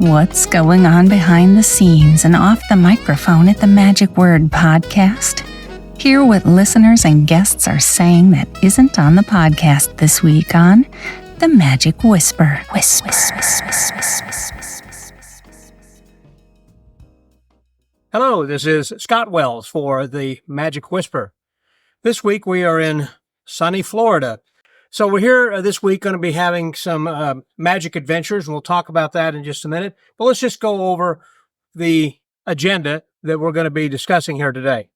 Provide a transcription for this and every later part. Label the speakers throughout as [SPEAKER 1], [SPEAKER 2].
[SPEAKER 1] What's going on behind the scenes and off the microphone at the Magic Word podcast? Hear what listeners and guests are saying that isn't on the podcast this week on The Magic Whisper.
[SPEAKER 2] Hello, this is Scott Wells for The Magic Whisper. This week we are in sunny Florida. So we're here this week going to be having some magic adventures, and we'll talk about that in just a minute. But let's just go over the agenda that we're going to be discussing here today.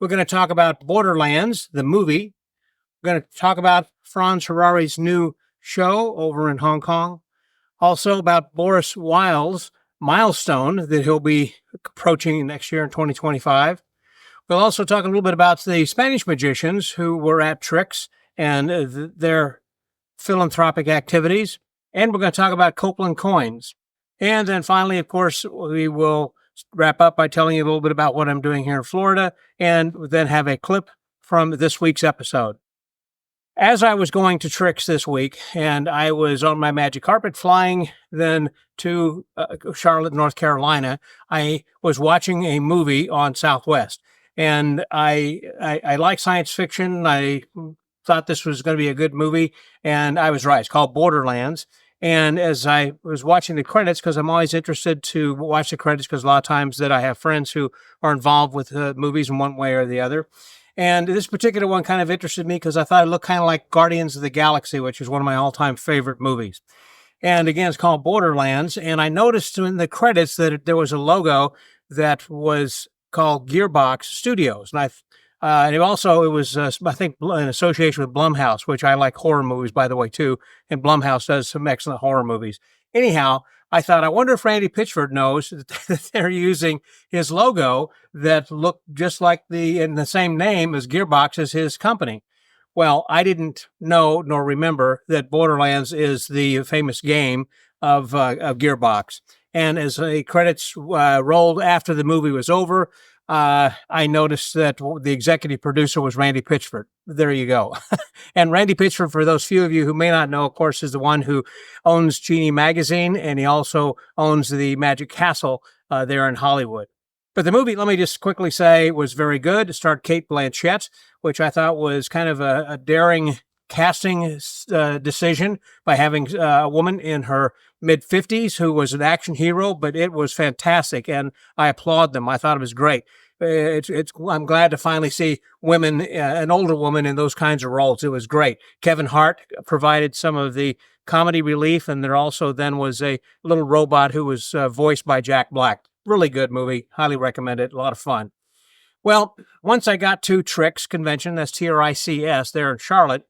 [SPEAKER 2] We're going to talk about Borderlands, the movie. We're going to talk about Franz Harary's new show over in Hong Kong. Also about Boris Wild's Milestone that he'll be approaching next year in 2025. We'll also talk a little bit about the Spanish magicians who were at TRICS and their philanthropic activities. And we're going to talk about Copeland Coins. And then finally, of course, we will wrap up by telling you a little bit about what I'm doing here in Florida and then have a clip from this week's episode. As I was going to TRICS this week and I was on my magic carpet flying then to Charlotte, North Carolina, I was watching a movie on Southwest. And I like science fiction. I thought this was going to be a good movie, and I was right. It's called Borderlands. And as I was watching the credits, because I'm always interested to watch the credits, because a lot of times that I have friends who are involved with movies in one way or the other. And this particular one kind of interested me because I thought it looked kind of like Guardians of the Galaxy, which is one of my all-time favorite movies. And again, it's called Borderlands. And I noticed in the credits that there was a logo that was called Gearbox Studios. And it was, I think, in association with Blumhouse, which I like horror movies, by the way, too. And Blumhouse does some excellent horror movies. Anyhow, I thought, I wonder if Randy Pitchford knows that they're using his logo that looked just like in the same name as Gearbox as his company. Well, I didn't know nor remember that Borderlands is the famous game of Gearbox. And as the credits rolled after the movie was over, I noticed that the executive producer was Randy Pitchford. There you go. And Randy Pitchford, for those few of you who may not know, of course, is the one who owns Genie Magazine, and he also owns the Magic Castle there in Hollywood. But the movie, let me just quickly say, was very good. It starred Cate Blanchett, which I thought was kind of a daring casting decision by having a woman in her mid-50s who was an action hero, but it was fantastic, and I applaud them. I thought it was great. I'm glad to finally see women, an older woman in those kinds of roles. It was great. Kevin Hart provided some of the comedy relief, and there also then was a little robot who was voiced by Jack Black. Really good movie. Highly recommend it. A lot of fun. Well, once I got to TRICS convention, that's TRICS, there in Charlotte,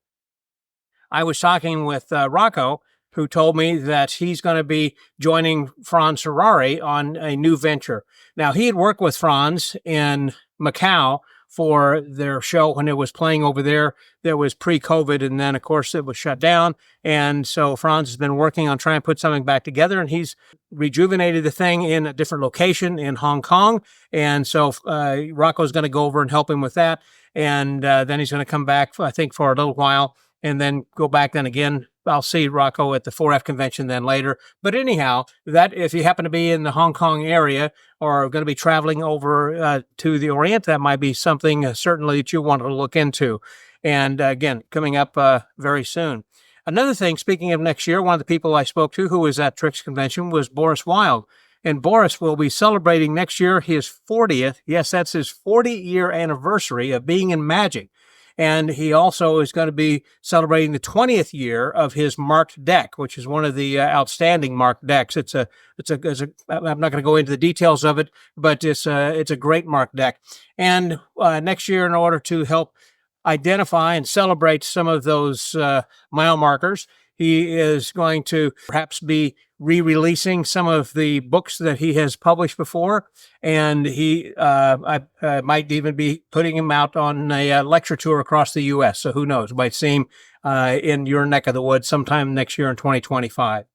[SPEAKER 2] I was talking with Rocco, who told me that he's going to be joining Franz Harary on a new venture. Now, he had worked with Franz in Macau for their show when it was playing over there. That was pre-COVID, and then, of course, it was shut down. And so Franz has been working on trying to put something back together, and he's rejuvenated the thing in a different location in Hong Kong. And so Rocco's going to go over and help him with that. And then he's going to come back, I think, for a little while, and then go back then again. I'll see Rocco at the 4F convention then later. But anyhow, that if you happen to be in the Hong Kong area or are going to be traveling over to the Orient, that might be something certainly that you want to look into. And again, coming up very soon. Another thing, speaking of next year, one of the people I spoke to who was at TRICS convention was Boris Wild. And Boris will be celebrating next year his 40th. Yes, that's his 40-year anniversary of being in magic. And he also is going to be celebrating the 20th year of his marked deck, which is one of the outstanding marked decks. I'm not going to go into the details of it, but it's a great marked deck. And next year, in order to help identify and celebrate some of those mile markers, he is going to perhaps be re-releasing some of the books that he has published before, and he might even be putting him out on a lecture tour across the U.S. So who knows? Might see him in your neck of the woods sometime next year in 2025.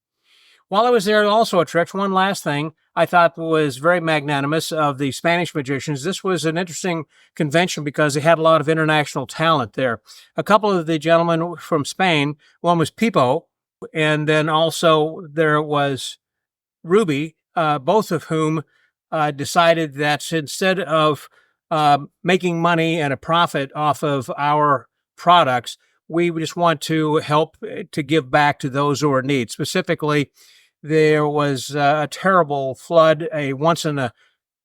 [SPEAKER 2] While I was there also at TRICS, one last thing I thought was very magnanimous of the Spanish magicians. This was an interesting convention because they had a lot of international talent there. A couple of the gentlemen from Spain, one was Pipo, and then also there was Ruby, both of whom decided that instead of making money and a profit off of our products, we just want to help to give back to those who are in need. Specifically, there was a terrible flood, a once in a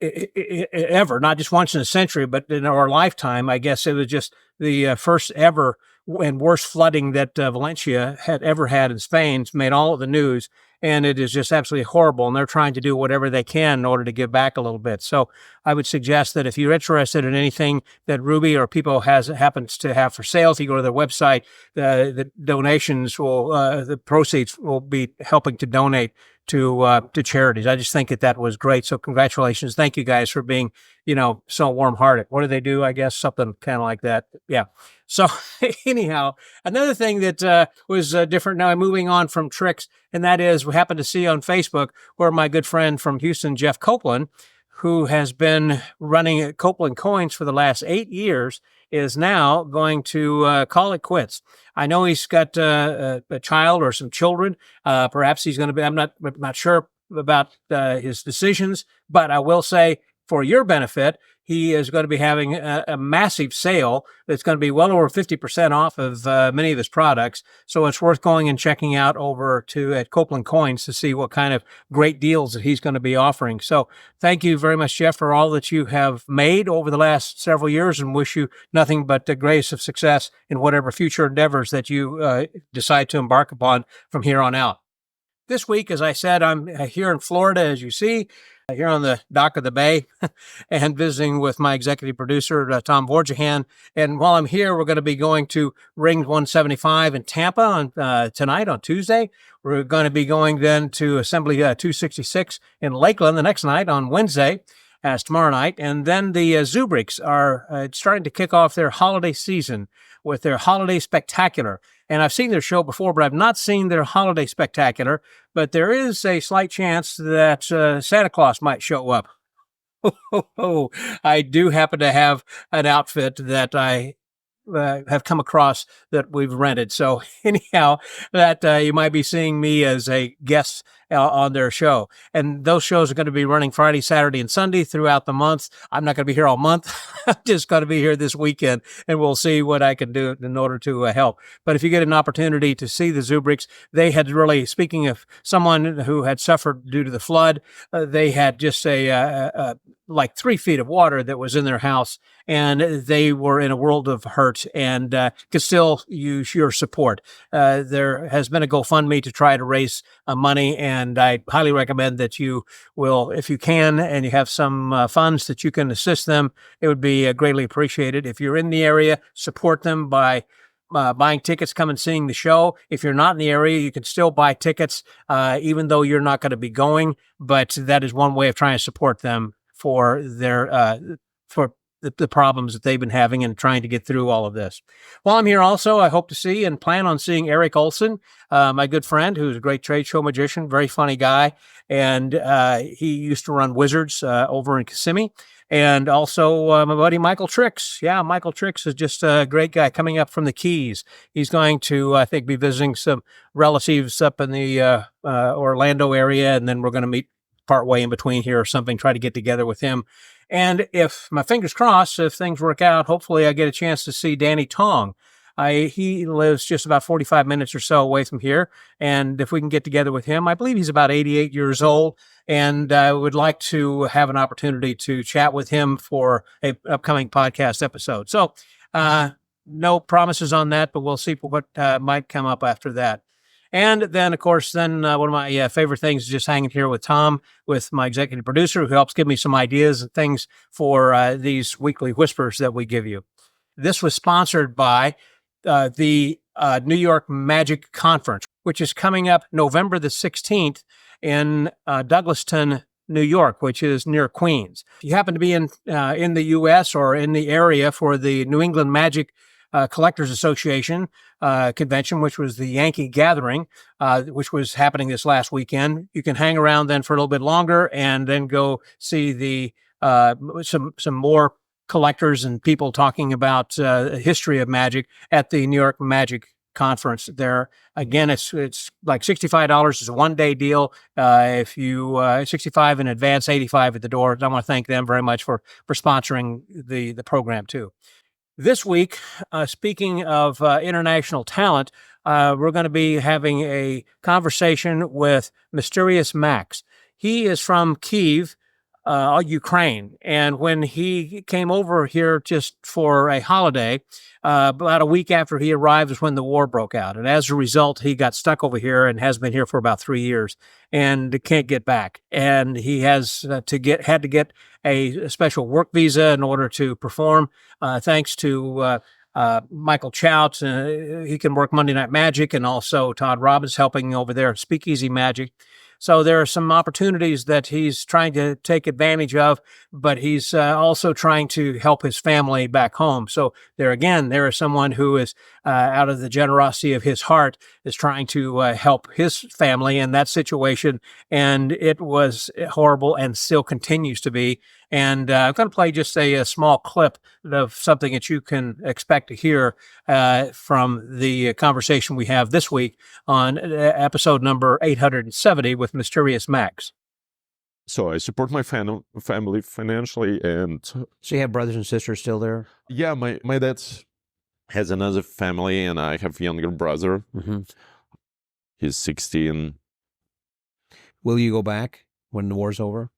[SPEAKER 2] ever, not just once in a century, but in our lifetime. I guess it was just the first ever and worst flooding that Valencia had ever had in Spain. It's made all of the news, and it is just absolutely horrible. And they're trying to do whatever they can in order to give back a little bit. So I would suggest that if you're interested in anything that Ruby or People happens to have for sale, if you go to their website, the donations will, the proceeds will be helping to donate to charities. I just think that was great. So congratulations. Thank you guys for being, so warm-hearted. What do they do? I guess something kind of like that. Yeah. So anyhow, another thing that was different now, I'm moving on from TRICS, and that is we happened to see on Facebook where my good friend from Houston, Jeff Copeland, who has been running Copeland Coins for the last 8 years, is now going to call it quits. I know he's got a child or some children. Perhaps he's going to be, I'm not sure about his decisions, but I will say for your benefit, he is going to be having a massive sale that's going to be well over 50% off of many of his products. So it's worth going and checking out over at Copeland Coins to see what kind of great deals that he's going to be offering. So thank you very much, Jeff, for all that you have made over the last several years, and wish you nothing but the grace of success in whatever future endeavors that you decide to embark upon from here on out. This week, as I said, I'm here in Florida, as you see, here on the dock of the bay, and visiting with my executive producer, Tom Vorjahan. And while I'm here, we're going to be going to Ring 175 in Tampa on tonight, on Tuesday. We're going to be going then to Assembly 266 in Lakeland the next night on Wednesday, as tomorrow night. And then the Zubriks are starting to kick off their holiday season with their Holiday Spectacular. And I've seen their show before, but I've not seen their Holiday Spectacular. But there is a slight chance that Santa Claus might show up. I do happen to have an outfit that I have come across that we've rented. So anyhow, that you might be seeing me as a guest on their show. And those shows are going to be running Friday, Saturday, and Sunday throughout the month. I'm not going to be here all month. I'm just going to be here this weekend, and we'll see what I can do in order to help. But if you get an opportunity to see the Zubriks, they had really, speaking of someone who had suffered due to the flood, they had just like 3 feet of water that was in their house, and they were in a world of hurt and could still use your support. There has been a GoFundMe to try to raise money, and I highly recommend that you will, if you can, and you have some funds that you can assist them, it would be greatly appreciated. If you're in the area, support them by buying tickets, come and seeing the show. If you're not in the area, you can still buy tickets, even though you're not going to be going, but that is one way of trying to support them for their for the problems that they've been having and trying to get through all of this. While I'm here also, I hope to see and plan on seeing Eric Olson, my good friend, who's a great trade show magician, very funny guy. And he used to run Wizards over in Kissimmee. And also my buddy Michael TRICS. Yeah, Michael TRICS is just a great guy coming up from the Keys. He's going to, I think, be visiting some relatives up in the Orlando area, and then we're going to meet partway in between here or something, try to get together with him. And if my fingers crossed, if things work out, hopefully I get a chance to see Danny Tong. He lives just about 45 minutes or so away from here. And if we can get together with him, I believe he's about 88 years old. And I would like to have an opportunity to chat with him for an upcoming podcast episode. So no promises on that, but we'll see what might come up after that. And then, of course, one of my favorite things is just hanging here with Tom, with my executive producer, who helps give me some ideas and things for these weekly whispers that we give you. This was sponsored by the New York Magic Conference, which is coming up November the 16th in Douglaston, New York, which is near Queens. If you happen to be in the U.S. or in the area for the New England Magic Collectors Association convention, which was the Yankee Gathering, which was happening this last weekend, you can hang around then for a little bit longer and then go see the some more collectors and people talking about the history of magic at the New York Magic conference there. Again, it's like $65. It's a one-day deal. If you $65 in advance, $85 at the door. I want to thank them very much for sponsoring the program too. This week, speaking of international talent, we're going to be having a conversation with Mysterious Max. He is from Kyiv, Ukraine. And when he came over here just for a holiday, about a week after he arrived was when the war broke out. And as a result, he got stuck over here and has been here for about 3 years and can't get back. And he has had to get a special work visa in order to perform. Thanks to Michael Chout, he can work Monday Night Magic, and also Todd Robbins helping over there at Speakeasy Magic. So there are some opportunities that he's trying to take advantage of, but he's also trying to help his family back home. So there is someone who is, out of the generosity of his heart, is trying to help his family in that situation. And it was horrible and still continues to be. And I'm going to play just a small clip of something that you can expect to hear from the conversation we have this week on episode number 870 with Mysterious Max.
[SPEAKER 3] So I support my family financially. And
[SPEAKER 2] so you have brothers and sisters still there?
[SPEAKER 3] Yeah, my dad has another family, and I have a younger brother.
[SPEAKER 2] Mm-hmm.
[SPEAKER 3] He's 16.
[SPEAKER 2] Will you go back when the war's over?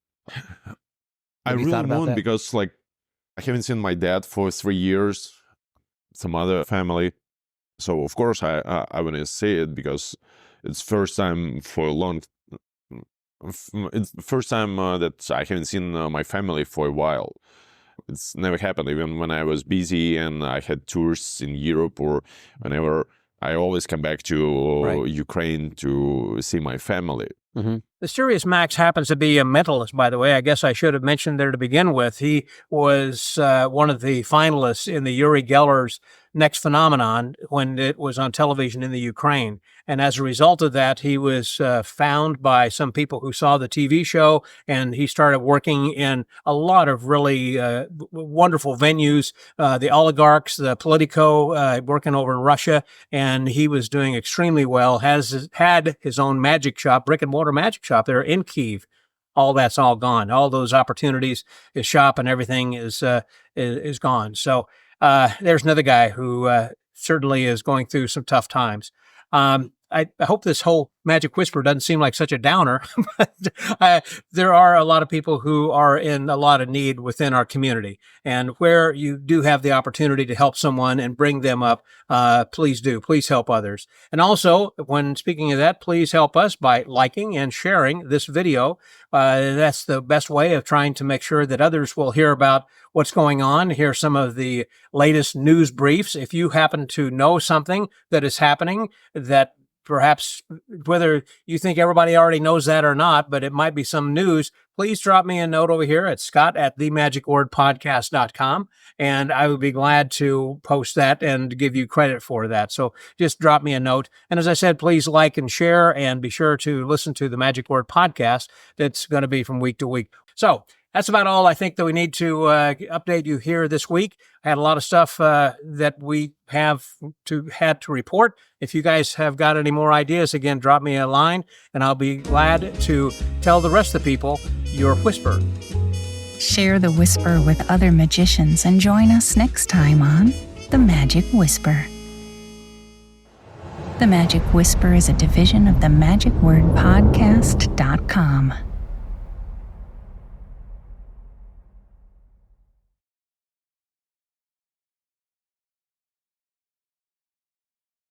[SPEAKER 3] I really won't, because I haven't seen my dad for 3 years, some other family. So of course I want to see it, because it's first time for a long. It's the first time that I haven't seen my family for a while. It's never happened, even when I was busy and I had tours in Europe, or whenever. I always come back to Ukraine to see my family.
[SPEAKER 2] Mm-hmm. Mysterious Max happens to be a mentalist, by the way. I guess I should have mentioned there to begin with. He was one of the finalists in the Uri Geller's Next Phenomenon when it was on television in the Ukraine. And as a result of that, he was found by some people who saw the TV show, and he started working in a lot of really wonderful venues, the Oligarchs, the Politico, working over in Russia, and he was doing extremely well, had his own magic shop, brick-and-mortar magic shop there in Kyiv. All that's all gone. All those opportunities, his shop and everything is gone. So there's another guy who certainly is going through some tough times. I hope this whole Magic Whisper doesn't seem like such a downer, but there are a lot of people who are in a lot of need within our community. And where you do have the opportunity to help someone and bring them up, please do. Please help others. And also, when speaking of that, please help us by liking and sharing this video. That's the best way of trying to make sure that others will hear about what's going on, hear some of the latest news briefs. If you happen to know something that is happening that perhaps, whether you think everybody already knows that or not, but it might be some news, please drop me a note over here at scott@themagicwordpodcast.com, and I would be glad to post that and give you credit for that. So just drop me a note. And as I said, please like and share, and be sure to listen to the Magic Word podcast. That's going to be from week to week. So that's about all I think that we need to update you here this week. I had a lot of stuff that we had to report. If you guys have got any more ideas, again, drop me a line, and I'll be glad to tell the rest of the people your whisper.
[SPEAKER 1] Share the whisper with other magicians and join us next time on The Magic Whisper. The Magic Whisper is a division of the MagicWordPodcast.com.